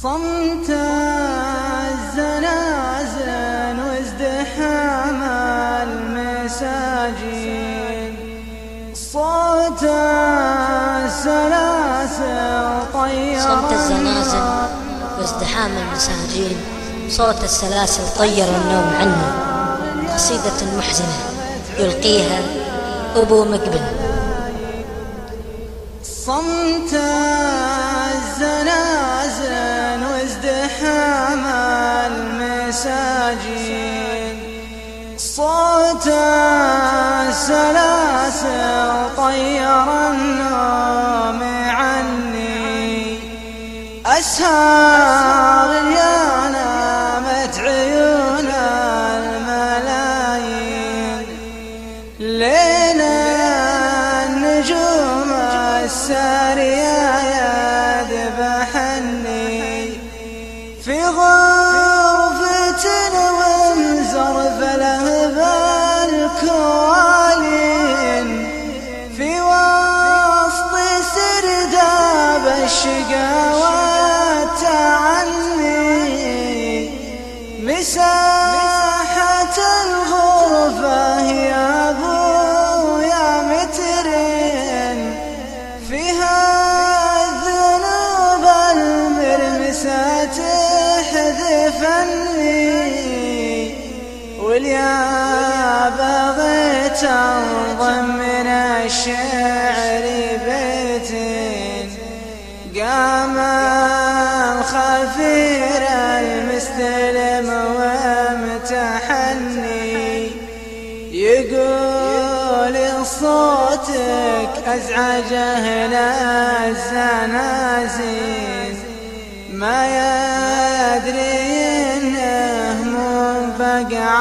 صمت الزنازل وازدحام المساجين، صوت السلاسل طير صمت الزنازل وازدحام المساجين، صوت السلاسل طير النوم عني. قصيدة محزنة يلقيها أبو مقبل. صمت الزنازل وازدحام المساجين، صوت السلاسل طير النوم عني. أسهار يا نامت عيون الملايين، لينا النجوم السارية يذبحني. في غرفة ومزرف لهب الكوالين، في وسط سرداب الشقاوة تعني. مساحة الغرفة يا أبويا مترين، فيها الذنوب المرمسة تحذفني. واليا بغيت انظم من الشعر بيتين، قام الخفير المستلم وامتحني. يقول صوتك أزعج أهل الزنازين، ما يدري إنه منفقع